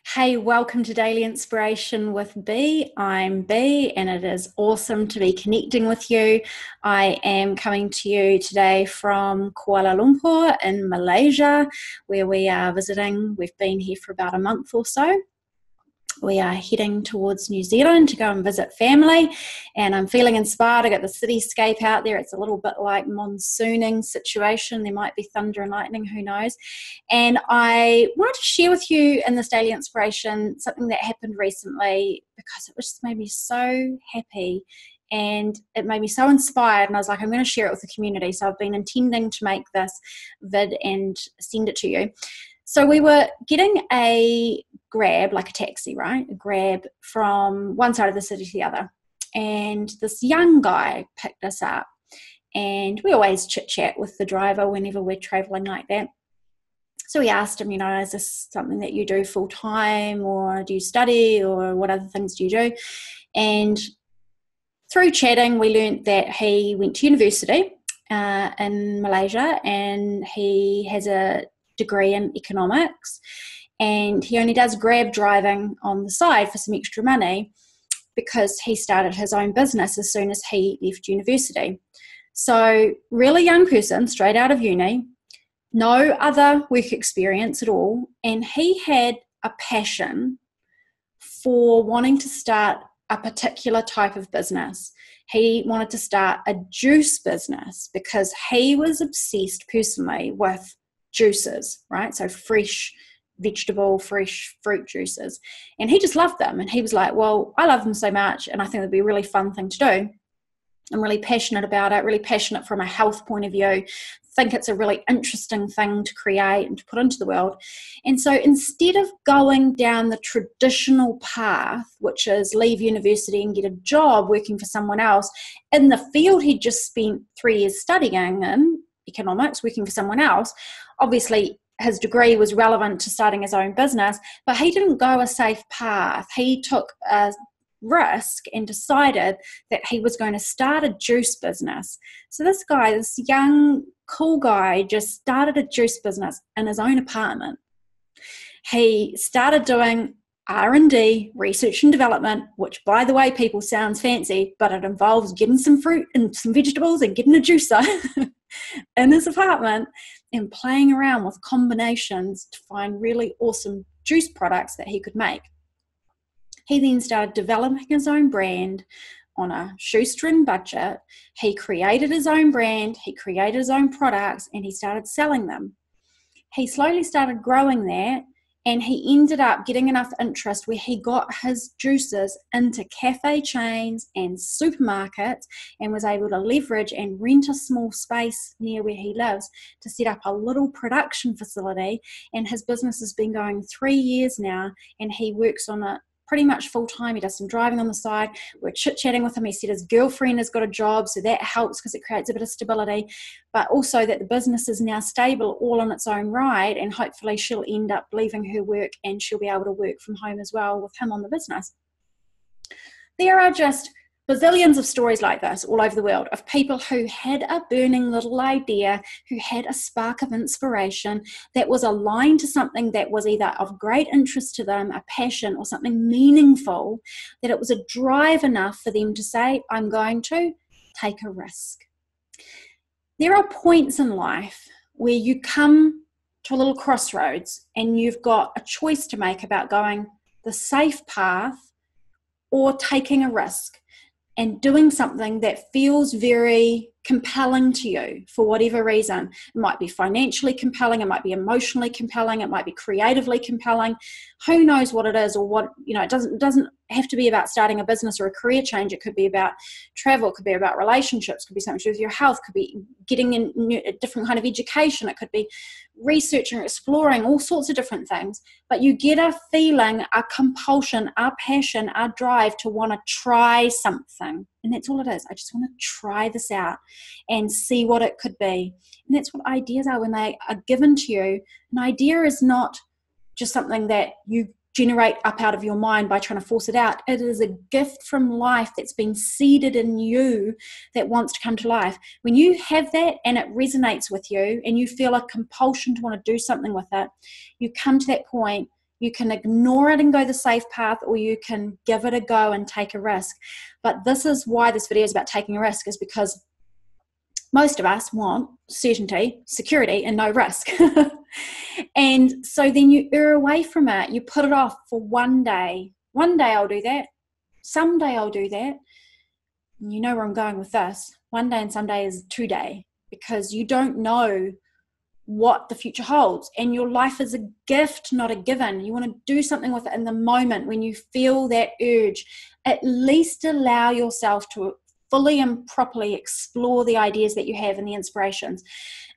Hey, welcome to Daily Inspiration with B. I'm B, and it is awesome to be connecting with you. I am coming to you today from Kuala Lumpur in Malaysia, where we are visiting. We've been here for about a month or so. We are heading towards New Zealand to go and visit family, and I'm feeling inspired. I got the cityscape out there. It's a little bit like monsooning situation. There might be thunder and lightning, who knows. And I wanted to share with you in this daily inspiration something that happened recently because it just made me so happy and it made me so inspired, and I was like, I'm going to share it with the community. So I've been intending to make this vid and send it to you. So we were getting a grab, like a taxi, right? A grab from one side of the city to the other. And this young guy picked us up. And we always chit-chat with the driver whenever we're traveling like that. So we asked him, is this something that you do full-time, or do you study, or what other things do you do? And through chatting, we learned that he went to university in Malaysia, and he has a degree in economics, and he only does grab driving on the side for some extra money because he started his own business as soon as he left university. So really young person, straight out of uni, no other work experience at all, and he had a passion for wanting to start a particular type of business. He wanted to start a juice business because he was obsessed personally with juices, right? So fresh vegetable, fresh fruit juices. And he just loved them. And he was like, well, I love them so much, and I think it'd be a really fun thing to do. I'm really passionate about it, really passionate from a health point of view. Think it's a really interesting thing to create and to put into the world. And so instead of going down the traditional path, which is leave university and get a job working for someone else in the field he'd just spent 3 years studying in, economics, working for someone else, obviously his degree was relevant to starting his own business, but he didn't go a safe path. He took a risk and decided that he was going to start a juice business. So this guy, this young, cool guy, just started a juice business in his own apartment. He started doing R&D, research and development, which, by the way, people, sounds fancy, but it involves getting some fruit and some vegetables and getting a juicer in his apartment and playing around with combinations to find really awesome juice products that he could make. He then started developing his own brand on a shoestring budget. He created his own brand, he created his own products, and he started selling them. He slowly started growing that, and he ended up getting enough interest where he got his juices into cafe chains and supermarkets and was able to leverage and rent a small space near where he lives to set up a little production facility. And his business has been going 3 years now, and he works on it pretty much full time. He does some driving on the side. We're chit-chatting with him. He said his girlfriend has got a job, so that helps because it creates a bit of stability, but also that the business is now stable all on its own right, and hopefully she'll end up leaving her work and she'll be able to work from home as well with him on the business. There are just bazillions of stories like this all over the world of people who had a burning little idea, who had a spark of inspiration that was aligned to something that was either of great interest to them, a passion, or something meaningful, that it was a drive enough for them to say, I'm going to take a risk. There are points in life where you come to a little crossroads and you've got a choice to make about going the safe path or taking a risk and doing something that feels very compelling to you for whatever reason. It might be financially compelling, it might be emotionally compelling, it might be creatively compelling. Who knows what it is, or what, it doesn't have to be about starting a business or a career change. It could be about travel, it could be about relationships, it could be something to do with your health, it could be getting a different kind of education, it could be researching or exploring all sorts of different things. But you get a feeling, a compulsion, a passion, a drive to want to try something. And that's all it is. I just want to try this out and see what it could be. And that's what ideas are when they are given to you. An idea is not just something that you generate up out of your mind by trying to force it out. It is a gift from life that's been seeded in you that wants to come to life. When you have that and it resonates with you and you feel a compulsion to want to do something with it, you come to that point You can ignore it and go the safe path, or you can give it a go and take a risk. But this is why this video is about taking a risk, is because most of us want certainty, security, and no risk. And so then you err away from it. You put it off for one day. One day I'll do that. Someday I'll do that. And you know where I'm going with this. One day and someday is 2 days, because you don't know what the future holds. And your life is a gift, not a given. You want to do something with it in the moment when you feel that urge. At least allow yourself to fully and properly explore the ideas that you have and the inspirations.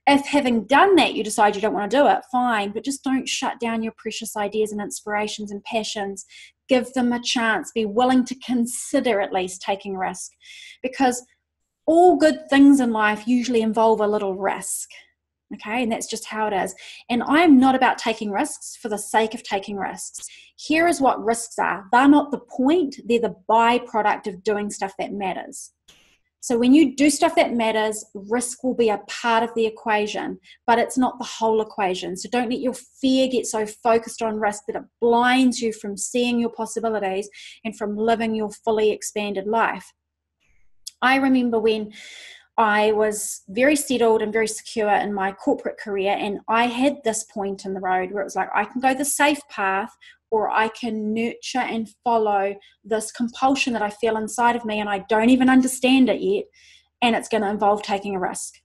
If having done that, you decide you don't want to do it, fine, but just don't shut down your precious ideas and inspirations and passions. Give them a chance. Be willing to consider at least taking risk, because all good things in life usually involve a little risk. Okay, and that's just how it is. And I'm not about taking risks for the sake of taking risks. Here is what risks are. They're not the point, they're the byproduct of doing stuff that matters. So when you do stuff that matters, risk will be a part of the equation, but it's not the whole equation. So don't let your fear get so focused on risk that it blinds you from seeing your possibilities and from living your fully expanded life. I remember when I was very settled and very secure in my corporate career, and I had this point in the road where it was like, I can go the safe path, or I can nurture and follow this compulsion that I feel inside of me and I don't even understand it yet, and it's going to involve taking a risk.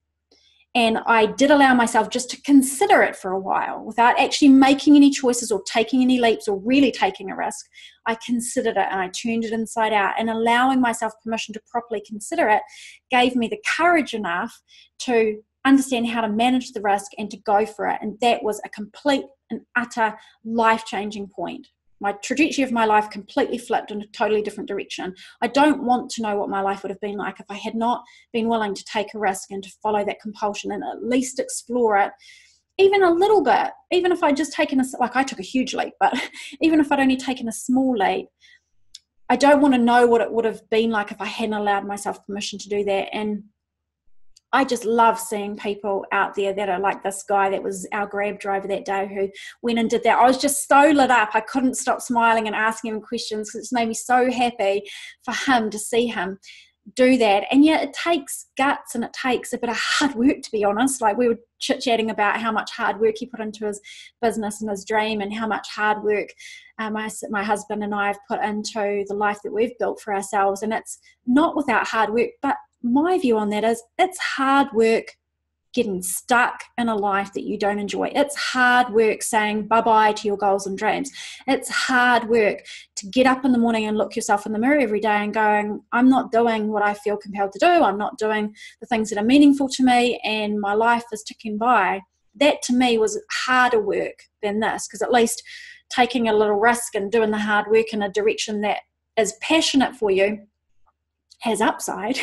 And I did allow myself just to consider it for a while without actually making any choices or taking any leaps or really taking a risk. I considered it and I turned it inside out, and allowing myself permission to properly consider it gave me the courage enough to understand how to manage the risk and to go for it. And that was a complete and utter life-changing point. My trajectory of my life completely flipped in a totally different direction. I don't want to know what my life would have been like if I had not been willing to take a risk and to follow that compulsion and at least explore it, even a little bit. Even if I'd just taken I took a huge leap, but even if I'd only taken a small leap, I don't want to know what it would have been like if I hadn't allowed myself permission to do that. And I just love seeing people out there that are like this guy that was our Grab driver that day who went and did that. I was just so lit up. I couldn't stop smiling and asking him questions because it's made me so happy for him to see him do that. And yeah, it takes guts and it takes a bit of hard work, to be honest. Like, we were chit-chatting about how much hard work he put into his business and his dream, and how much hard work my husband and I have put into the life that we've built for ourselves. And it's not without hard work, but my view on that is it's hard work getting stuck in a life that you don't enjoy. It's hard work saying bye-bye to your goals and dreams. It's hard work to get up in the morning and look yourself in the mirror every day and going, I'm not doing what I feel compelled to do. I'm not doing the things that are meaningful to me, and my life is ticking by. That to me was harder work than this, because at least taking a little risk and doing the hard work in a direction that is passionate for you has upside.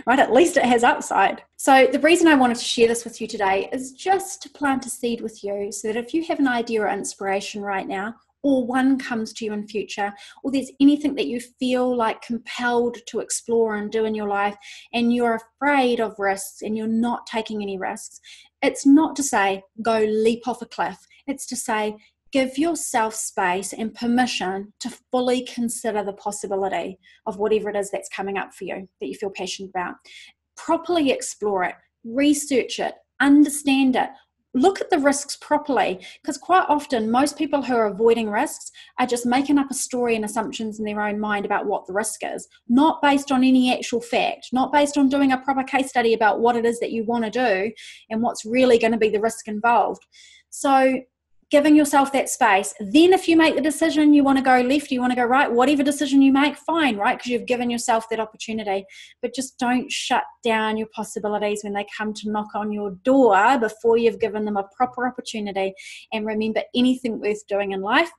Right? At least it has upside. So the reason I wanted to share this with you today is just to plant a seed with you, so that if you have an idea or inspiration right now, or one comes to you in future, or there's anything that you feel like compelled to explore and do in your life, and you're afraid of risks and you're not taking any risks, it's not to say go leap off a cliff. It's to say give yourself space and permission to fully consider the possibility of whatever it is that's coming up for you that you feel passionate about. Properly explore it, research it, understand it, look at the risks properly, because quite often most people who are avoiding risks are just making up a story and assumptions in their own mind about what the risk is, not based on any actual fact, not based on doing a proper case study about what it is that you want to do and what's really going to be the risk involved. So giving yourself that space. Then if you make the decision you want to go left, you want to go right, whatever decision you make, fine, right? Because you've given yourself that opportunity. But just don't shut down your possibilities when they come to knock on your door before you've given them a proper opportunity. And remember, anything worth doing in life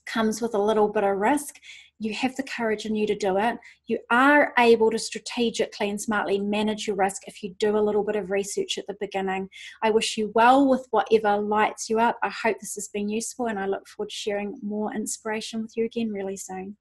comes with a little bit of risk. You have the courage in you to do it. You are able to strategically and smartly manage your risk if you do a little bit of research at the beginning. I wish you well with whatever lights you up. I hope this has been useful, and I look forward to sharing more inspiration with you again really soon.